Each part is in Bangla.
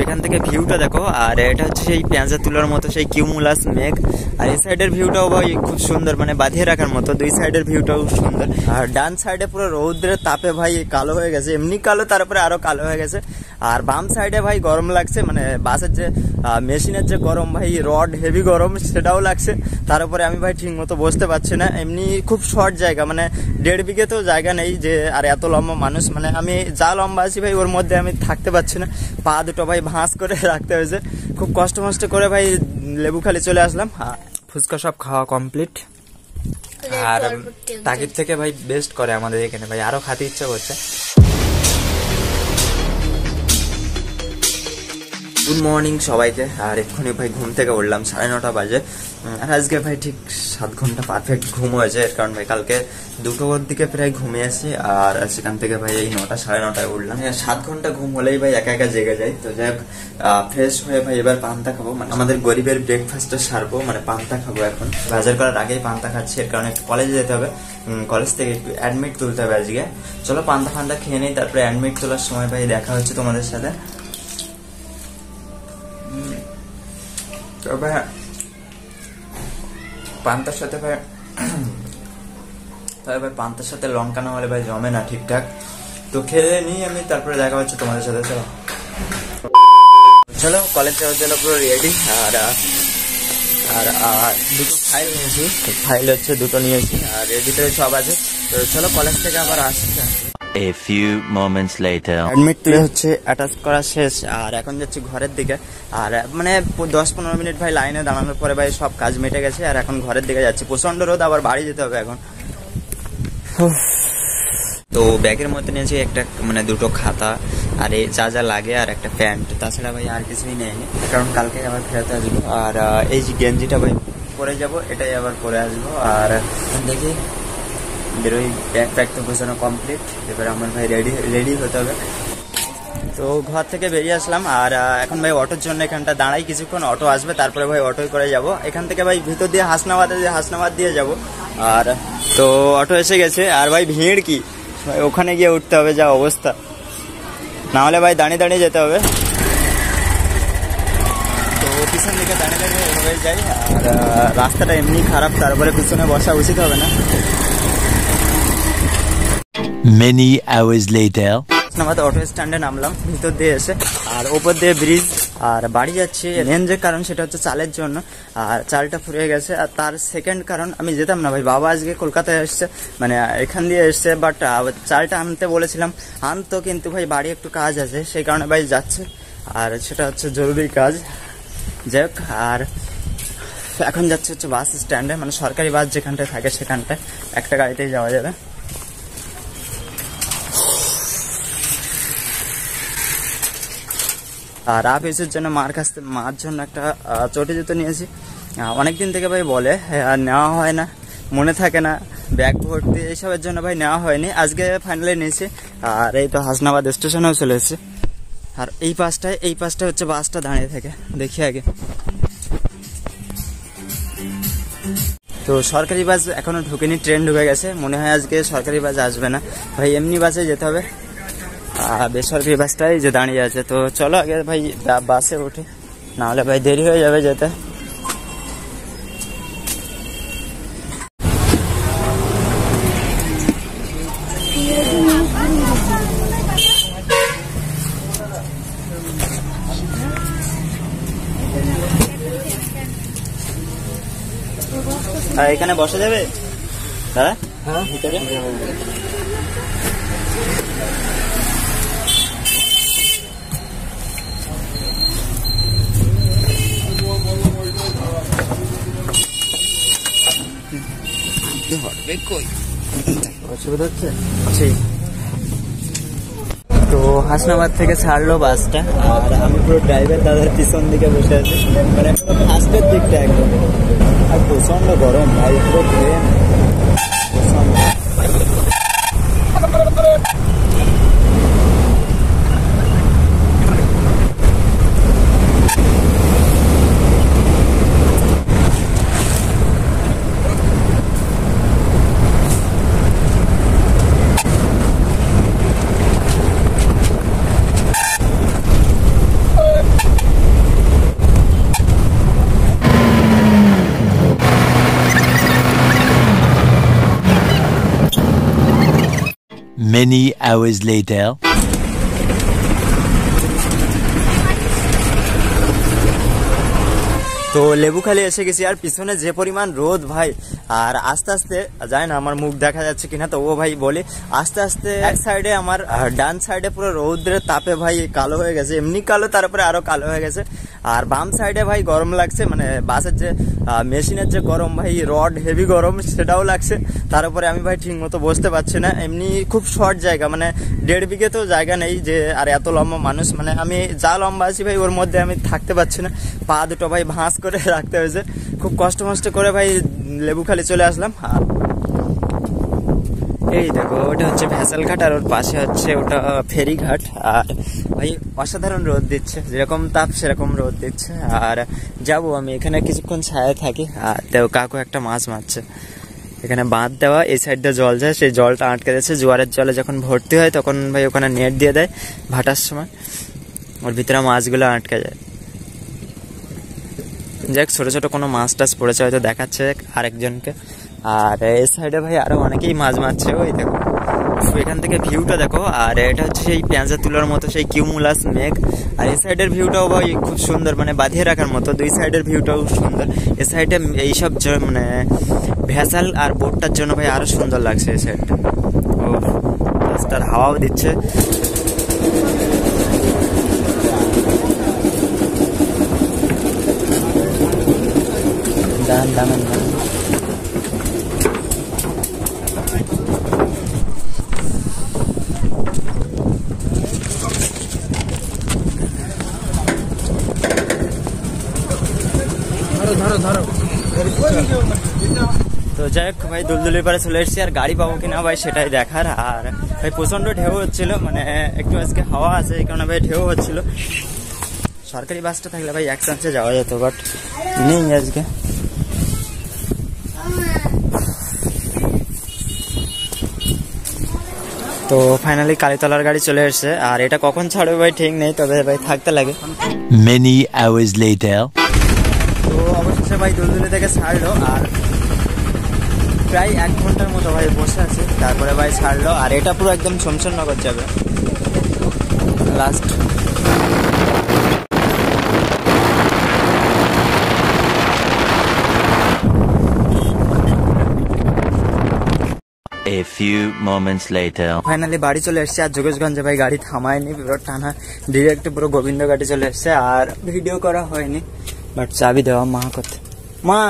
এখান থেকে ভিউটা দেখো। আর এটা হচ্ছে সেই পেঁয়াজা তুলার মতো সেই কিউমুলাস মেঘ। আর এই সাইডের ভিউটাও ভাই খুব সুন্দর, মানে বাঁধিয়ে রাখার মতো। দুই সাইডের ভিউটাও সুন্দর। আর ডান সাইডে পুরো রৌদ্রের তাপে ভাই কালো হয়ে গেছে, এমনি কালো, তারপরে আরো কালো হয়ে গেছে। আর বাম সাইডে ভাই গরম লাগছে, মানে বাসের যে মেশিনের যে গরম ভাই, রড হেভি গরম, সেটাও লাগছে। তার উপরে আমি ভাই ঠিক মতো বসতে পারছি না। এমনি খুব শর্ট জায়গা, মানে 1.5 বিঘে তো জায়গা নেই যে, আর এত লম্বা মানুষ, মানে আমি যা লম্বা আছি ভাই ওর মধ্যে আমি থাকতে পারছি না। পা দুটো ভাই ভাঁজ করে রাখতে হয়েছে, খুব কষ্ট মষ্ট করে ভাই লেবুখালি চলে আসলাম। ফুচকা সব খাওয়া কমপ্লিট। আর তাকির থেকে ভাই বেস্ট করে আমাদের এখানে ভাই, আরো খেতে ইচ্ছা করছে। গুড মর্নিং সবাইকে। আর এক্ষুনি ভাই ঘুম থেকে উঠলাম, 9:30 বাজে। আর আজকে ভাই ঠিক 7 ঘন্টা পারফেক্ট ঘুম হয়েছে, কারণ ভাই কালকে 2টোর দিকে প্রায় ঘুমিয়েছি। আর সেখান থেকে ভাই এই 9টা 9:30 উঠলাম। 7 ঘন্টা ঘুম হলেই ভাই একা একা জেগে যায়। তো যাই হোক, ফ্রেশ হয়ে ভাই এবার পান্তা খাবো, মানে আমাদের গরিবের ব্রেকফাস্টটা সারবো, মানে পান্তা খাবো। এখন বাজার করার আগেই পান্তা খাচ্ছি, এর কারণে একটু কলেজে যেতে হবে। কলেজ থেকে একটু অ্যাডমিট তুলতে হবে আজকে। চলো পান্তা ফান্তা খেয়ে নিই, তারপরে অ্যাডমিট তোলার সময় ভাই দেখা হচ্ছে তোমাদের সাথে। তবে পান্তার সাথে ভাই, তবে ভাই পান্তার সাথে লঙ্কা না হলে ভাই জমে না ঠিকঠাক। তো খেয়ে নিই আমি, তারপরে দেখা হচ্ছে তোমাদের সাথে। চলো চলো কলেজ যাওয়ার জন্য পুরো রেডি। আর দুটো ফাইল নিয়েছি, ফাইল হচ্ছে দুটো নিয়েছি, আর এর ভিতরে সব আছে। তো চলো কলেজ থেকে আবার আসছে। A few moments later. Admit তুলে হচ্ছে অ্যাটাচ করা শেষ, আর এখন যাচ্ছি ঘরের দিকে। আর মানে 10-15 মিনিট ভাই লাইনে দাঁড়ানোর পরে ভাই সব কাজ মিটে গেছে, আর এখন ঘরের দিকে যাচ্ছি। প্রচন্ড রোদ, আবার বাড়ি যেতে হবে এখন। তো ব্যাগের মধ্যে নিয়েছি একটা, মানে দুটো খাতা, আর এই যা যা লাগে, আর একটা প্যান্ট। তাছাড়া ভাই আর কিছুই নেয়নি, কারণ কালকে আবার ফেরত আসবো। আর এই যে গেঞ্জিটা ভাই পরে যাব, এটাই আবার পরে আসবো। আর দেখি বেরোই, ব্যাগ প্যাক তো গোছানো কমপ্লিট। এবার আমার ভাই রেডি হতে হবে। তো ঘর থেকে বেরিয়ে আসলাম, আর এখন ভাই অটোর জন্য এখানটা দাঁড়াই কিছুক্ষণ, অটো আসবে, তারপরে ভাই অটোয় করে যাব। এখান থেকে ভাই ভিতর দিয়ে হাসনাবাদ দিয়ে যাব। আর তো অটো এসে গেছে, আর ভাই ভিড় কি ভাই, ওখানে গিয়ে উঠতে হবে যা অবস্থা, না হলে ভাই দাঁড়িয়ে দাঁড়িয়ে যেতে হবে। তো পিছন দিকে দাঁড়িয়ে দাঁড়িয়ে এভাবে যাই। আর রাস্তাটা এমনি খারাপ, তারপরে পিছনে বসা উচিত হবে না। Many hours later. আমাদের অটো স্ট্যান্ডে নামলাম ভিতর দিয়ে এসে, আর ওপর দিয়ে ব্রিজ। আর বাড়ি যাচ্ছি, মেন যে কারণ সেটা হচ্ছে চালের জন্য। আর চালটা ফুরিয়ে গেছে। আর তার সেকেন্ড কারণ, আমি যেতাম না ভাই, বাবা আজকে কলকাতায় এসছে, মানে এখান দিয়ে এসছে, বাট চালটা আনতে বলেছিলাম, আনতো, কিন্তু ভাই বাড়ি একটু কাজ আছে, সেই কারণে ভাই যাচ্ছে। আর সেটা হচ্ছে জরুরি কাজ। যাই হোক, আর এখন যাচ্ছে হচ্ছে বাস স্ট্যান্ডে, মানে সরকারি বাস যেখানটায় থাকে সেখানটায় একটা গাড়িতেই যাওয়া যাবে। আর আপিসের জন্য মার জন্য একটা চটি জুতো নিয়েছি। অনেকদিন থেকে ভাই বলে, আর নেওয়া হয় না, মনে থাকে না, ব্যাগ ভর্তি, এইসবের জন্য ভাই নেওয়া হয়নি। আজকে ফাইনালি নিয়েছি। আর এই তো হাসনাবাদ স্টেশনেও চলে এসেছে। আর এই পাশটায় হচ্ছে বাসটা দাঁড়িয়ে থাকে, দেখি আগে। তো সরকারি বাস এখনো ঢুকেনি, ট্রেন ঢুকে গেছে, মনে হয় আজকে সরকারি বাস আসবে না ভাই, এমনি বাসে যেতে হবে। বেসরকারি বাসটাই যে দাঁড়িয়ে আছে। তো চলো আগে ভাই বাসে উঠে, নাহলে ভাই দেরি হয়ে যাবে যেতে। এখানে বসা যাবে দাদা? হ্যাঁ, ভিতরে। অসুবিধা হচ্ছে। তো হাসনাবাদ থেকে ছাড়লো বাসটা, আর আমি পুরো ড্রাইভার দাদার পিছন দিকে বসে আছি, মানে পুরো ফার্স্টের দিকটা একদম। আর প্রচন্ড গরম ভাই, পুরো ট্রেন প্রচন্ড। Many hours later. তো লেবুখালী এসে গেছি আর পিছনে যে পরিমাণ রোদ ভাই আর আস্তে আস্তে যায় না আমার মুখ দেখা যাচ্ছে কিনা তো ও ভাই বলে আস্তে আস্তে এক সাইডে আমার ডান সাইডে পুরো রৌদ্রের তাপে ভাই কালো হয়ে গেছে এমনি কালো তারপরে আরো কালো হয়ে গেছে আর বাম সাইডে ভাই গরম লাগছে মানে বাসের যে মেশিনের যে গরম ভাই রড হেভি গরম সেটাও লাগছে তারপরে আমি ভাই ঠিক মতো বসতে পারছি না এমনি খুব শর্ট জায়গা মানে 1.5 বিঘেতেও জায়গা নেই যে আর এত লম্বা মানুষ মানে আমি যা লম্বা আছি ভাই ওর মধ্যে আমি থাকতে পারছি না পা দুটো ভাই ভাঁজ করে রাখতে হয়েছে খুব কষ্ট করে ভাই লেবুখালী চলে আসলাম আর এই দেখো ওটা হচ্ছে ভেসালঘাট আর ওর পাশে হচ্ছে ওটা ফেরিঘাট আর ভাই অসাধারণ রোদ দিচ্ছে যেরকম তাপ সেরকম রোদ দিচ্ছে আর যাব আমি এখানে কিছুক্ষণ ছায়া থাকি আর কাকু একটা মাছ মারছে এখানে বাঁধ দেওয়া এই সাইড দিয়ে জল যায় সেই জলটা আটকে যাচ্ছে জোয়ারের জলে যখন ভর্তি হয় তখন ভাই ওখানে নেট দিয়ে দেয় ভাটার সময় ওর ভিতরে মাছগুলো আটকে যায় যাক ছোট ছোট কোনো মাছ টাছ পড়েছে হয়তো দেখাচ্ছে আরেকজনকে আর এই সাইডে ভাই আরো অনেকেই মাছ মারছে ওই দেখো এখান থেকে ভিউটা দেখো আর এটা হচ্ছে সেই পেঁয়াজা তুলার মতো সেই কিউমুলাস মেঘ আর এই সাইডের ভিউটাও ভাই খুব সুন্দর মানে বাঁধিয়ে রাখার মতো দুই সাইডের ভিউটাও সুন্দর এই সাইডে এইসব মানে ভেসাল আর বোটটার জন্য ভাই আরো সুন্দর লাগছে এই সাইডটা ও রাস্তার হাওয়াও দিচ্ছে দান দান তো যাই হোক ভাই দুলদুলির পারে চলে এসেছি আর গাড়ি পাবো কিনা ভাই সেটাই দেখার আর ভাই প্রচন্ড ঢেউ হচ্ছিল মানে একটু আজকে হাওয়া আছে এই কারণে ভাই ঢেউ হচ্ছিল সরকারি বাসটা থাকলে ভাই এক চান্সে যাওয়া যেত বাট নেই আজকে তো ফাইনালি কালীতলার গাড়ি চলে এসেছে আর এটা কখন ছাড়বে ভাই ঠিক নেই তবে ভাই থাকতে লাগে Many hours later. তো অবশেষে ভাই দুলদুলি থেকে ছাড়লো আর প্রায় 1 ঘন্টার মতো ভাই বসে আছে তারপরে ভাই ছাড়লো আর এটা পুরো একদম শমশাননগর যাবে last A few moments later. Finally বাড়ি চলে এসেছে আর যোগেশগঞ্জে ভাই গাড়ি থামায়নি পুরো টানা ডিরেক্ট পুরো গোবিন্দ ঘাটে চলে এসেছে আর ভিডিও করা হয়নি বাট চাবি দেওয়া মা করতে মা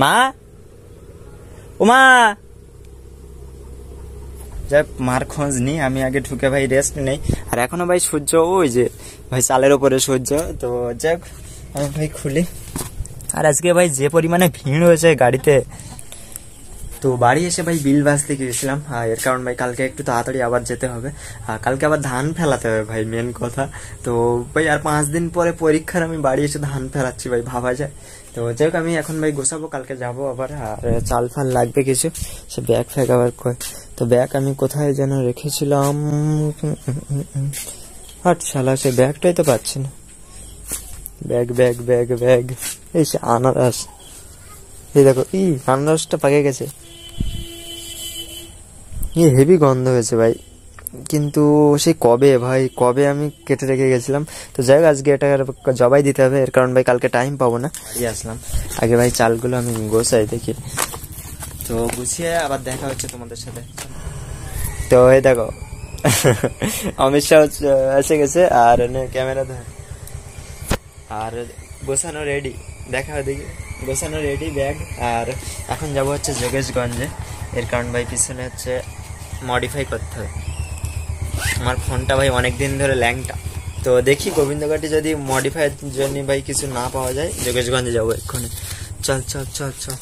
মা ও মা যাক মার খোঁজ নি আমি আগে ঢুকে ভাই রেস্ট নেই আর এখনো ভাই সূর্য ওই যে ভাই চালের ওপরে সূর্য তো যাক আমি ভাই খুলি আর আজকে ভাই যে পরিমাণে ভিড় হয়েছে গাড়িতে তো বাড়ি এসে ভাই বিল বাজতে গিয়েছিলাম এর কারণ ভাই কালকে একটু তাড়াতাড়ি আবার যেতে হবে কালকে আবার ধান ফেলাতে হবে ভাই মেন কথা তো ভাই আর 5 দিন পরে পরীক্ষার আমি বাড়ি এসে ধান ফেলাচ্ছি ভাই ভাবা যায় তো যাই হোক আমি এখন ভাই গোছাবো কালকে যাবো আবার আর চাল ফাল লাগবে কিছু সে ব্যাগ ফ্যাগ আবার তো ব্যাগ আমি কোথায় যেন রেখেছিলাম হাট শালা সে ব্যাগটাই তো পাচ্ছি না ব্যাগ ব্যাগ ব্যাগ ব্যাগ এই সে আনারস এই দেখো আনারসটা পাকে গেছে হেভি গন্ধ হয়েছে ভাই কিন্তু সেই কবে আমি কেটে রেখে গেছিলাম তো যাই হোক আজকে এটা জবাই দিতে হবে এর কারণ ভাই কালকে টাইম পাবো না আসলাম আগে ভাই চালগুলো আমি গোছাই দেখি তো গুছিয়ে আবার দেখা হচ্ছে তোমাদের সাথে তো এই দেখো অমিত শাহ এসে গেছে আর ক্যামেরা ধর আর গোছানো রেডি দেখা দেখি গোছানো রেডি ব্যাগ আর এখন যাবো হচ্ছে যোগেশগঞ্জে এর কারণ ভাই পিছনে হচ্ছে মডিফাই করতে হবে আমার ফোনটা ভাই অনেকদিন ধরে ল্যাংটা তো দেখি গোবিন্দঘাটে যদি মডিফাইয়ের জন্য ভাই কিছু না পাওয়া যায় যোগেশগঞ্জে যাবো এক্ষুনি চল চল চল চল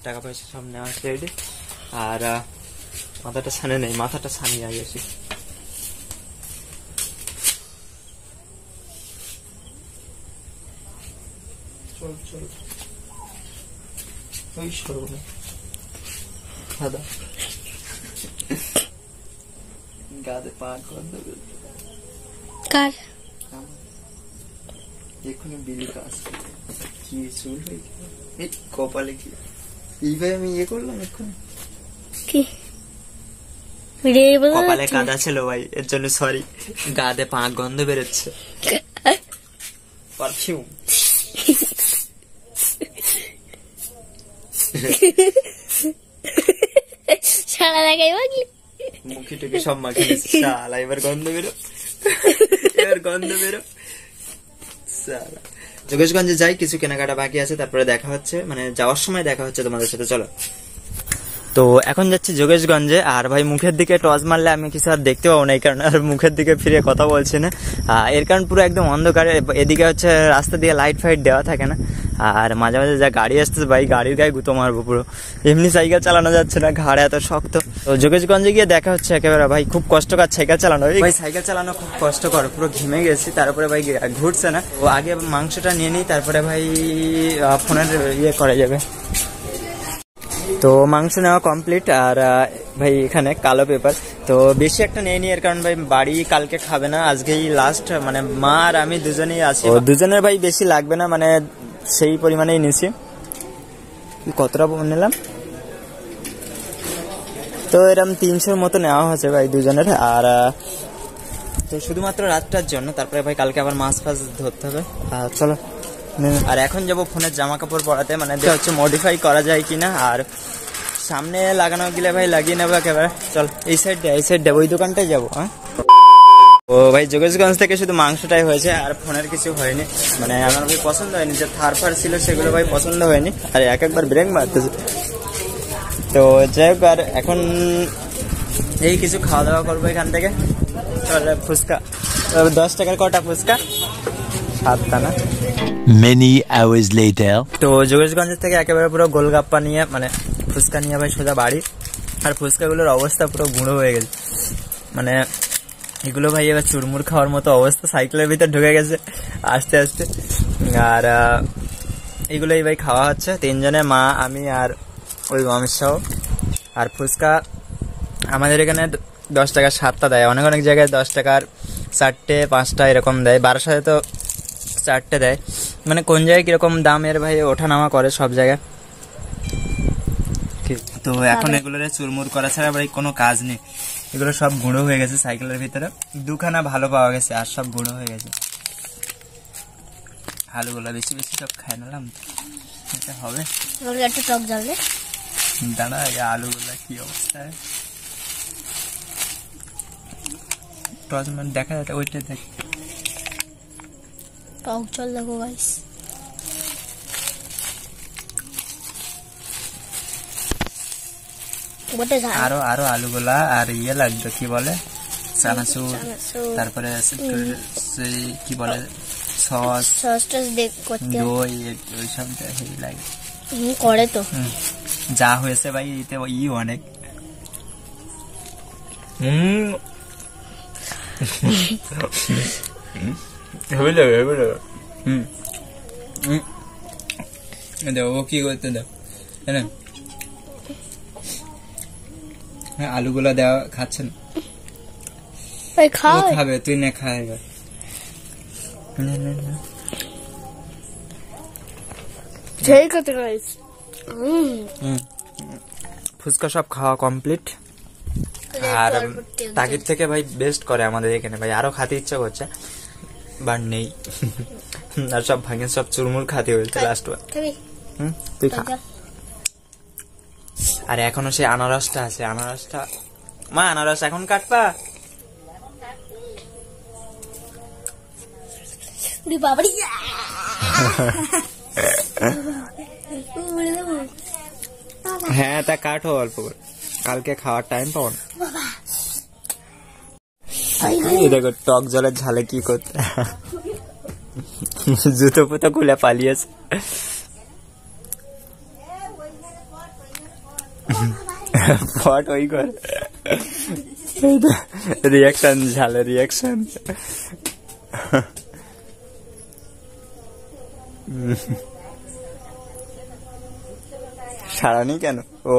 টাকা পয়সা সব নেওয়া রেডি আর মাথাটা ছানে নেই মাথাটা ছানিয়ে আগে আসি চল চল ওই সরবো দাদা গাদে পা গন্ধ কার এখনো বিলি কাজ কি চুল এই কপালে কি এইভাবে আমি করলাম এখন কি কপালে কাদা ছিল ভাই, এর জন্য সরি। গাদে পাক গন্ধ বেরোচ্ছে, পারফিউম। সারা লাগাই বাগলি মুখে টুকে সব মাখে দিয়েছে শালা। এবার গন্ধ বেরো, এবার গন্ধ বেরো শালা। যোগেশগঞ্জে যাই, কিছু কেনাকাটা বাকি আছে, তারপরে দেখা হচ্ছে, মানে যাওয়ার সময় দেখা হচ্ছে তোমাদের সাথে। চলো, তো এখন যাচ্ছি যোগেশগঞ্জে। আর ভাই মুখের দিকে টর্চ মারলে আমি কিছু আর দেখতে পাবো না, এই কারণে আর মুখের দিকে ফিরে কথা বলছি না। এর কারণ পুরো একদম অন্ধকার, এদিকে হচ্ছে রাস্তা দিয়ে লাইট ফাইট দেওয়া থাকে না। আর মাঝে মাঝে যা গাড়ি আসতেছে ভাই, গাড়ির গায়ে গুঁতো মারবো পুরো। এমনি সাইকেল চালানো যাচ্ছে না, ঘাড়ে এত শক্ত। তো যোগেশগঞ্জে গিয়ে দেখা হচ্ছে একেবারে ভাই, খুব কষ্টকর সাইকেল চালানো ভাই, সাইকেল চালানো খুব কষ্টকর, পুরো ঘেমে গেছি। তারপরে ভাই ঘুরছে না, ও আগে মাংসটা নিয়ে নিই, তারপরে ভাই ফোনের ইয়ে করা যাবে। তো মাংস নেওয়া কমপ্লিট। আর ভাই এখানে কালো পেপার, তো বেশি একটা নিয়ে নি, এর কারণ ভাই বাড়ি কালকে খাবে না, আজকেই লাস্ট, মানে মা আর আমি দুজনেই আছি। দুজনের ভাই বেশি লাগবে না, মানে সেই পরিমাণেই নিছি। কতটা নিলাম, তো এরকম 300-র মতো নেওয়া হয়েছে ভাই দুজনের। আর তো শুধুমাত্র রাতটার জন্য, তারপরে ভাই কালকে আবার মাছ ফাছ ধরতে হবে। চলো, আর এখন যাবো ফোনের জামা কাপড় পরাতে, মানে হচ্ছে মডিফাই করা যায় কিনা। আর সামনে লাগানো গেলে ভাই লাগিয়ে নেবো একেবারে। চল এই সাইড দিয়ে ওই দোকানটাই যাবো। হ্যাঁ, ও ভাই যোগেশগঞ্জ থেকে শুধু মাংসটাই হয়েছে, আর ফোনের কিছু হয়নি, মানে আমার ভাই পছন্দ হয়নি, যে থার ফার ছিল সেগুলো ভাই পছন্দ হয়নি। আর একবার ব্রেক মারতেছে, তো যাই হোক। আর এখন এই কিছু খাওয়া দাওয়া করবো এখান থেকে। ফুচকা 10 টাকার কটা ফুচকা, 7টা না। Many hours later. তো যোগেশগঞ্জ থেকে একেবারে পুরো গোলগাপ্পা নিয়ে, মানে ফুচকা নিয়ে ভাই সোজা বাড়ি। আর ফুচকাগুলোর অবস্থা পুরো গুঁড়ো হয়ে গেছে, মানে এগুলো ভাই এবার চুরমুর খাওয়ার মতো অবস্থা, সাইকেলের ভিতর ঢুকে গেছে আস্তে আস্তে। আর এগুলোই ভাই খাওয়া হচ্ছে 3 জনে, মা, আমি আর ওই অমিত শাহ। আর ফুচকা আমাদের এখানে 10 টাকার 7টা দেয়, অনেক অনেক জায়গায় 10 টাকার 4টে 5টা এরকম দেয়, 1200 তো 4টে দেয়, মানে কোন জায়গায় কিরকম দামের ভাই ওঠানামা করে সব জায়গায়। তো এখন এগুলোর চুরমুর করা ছাড়া ভাই কোনো কাজ নেই, এগুলো সব গুঁড়ো হয়ে গেছে সাইকেলের ভিতরে। 2খানা ভালো পাওয়া গেছে, আর সব গুঁড়ো হয়ে গেছে। আলুগুলো বেশি বেশি সব খাই নিলাম, এটা হবে একটা টক জ্বলে। দাঁড়া, আলুগুলো কি অবস্থা, টস মানে দেখা যাচ্ছে ওইটা দেখ, টক জল দেখো গাইস। আরো আরো আলুগুলা আর ইয়ে লাগবে, কি বলে চানাচুর, তারপরে সেই কি বলে সস দই, ওইসব লাগে করে। তো যা হয়েছে ভাই এতে অনেক। ও কি করতে দাও, আলুগুলা দেওয়া খাচ্ছে না, খাবে, তুই না খায় এবার। ফুচকা সব খাওয়া কমপ্লিট। আর তাকির থেকে ভাই বেস্ট করে আমাদের এখানে ভাই, আরো খাতে ইচ্ছা করছে বাট নেই। আর সব ভাঙে সব চুরমুর খাতে হয়েছে লাস্ট বার। তুই খা। আর এখনো সেই আনারসটা আছে, আনারসটা মা, আনারস এখন কাটবা? হ্যাঁ, তা কাটো অল্প করে, কালকে খাওয়ার টাইম পাবো না। দেখো টক জলের ঝালে কি করতে, জুতো পুতো খুলে পালিয়েছে। ফট ওই কর, রিয়াকশন, ঝালে রিয়াকশন। সারানি কেন ও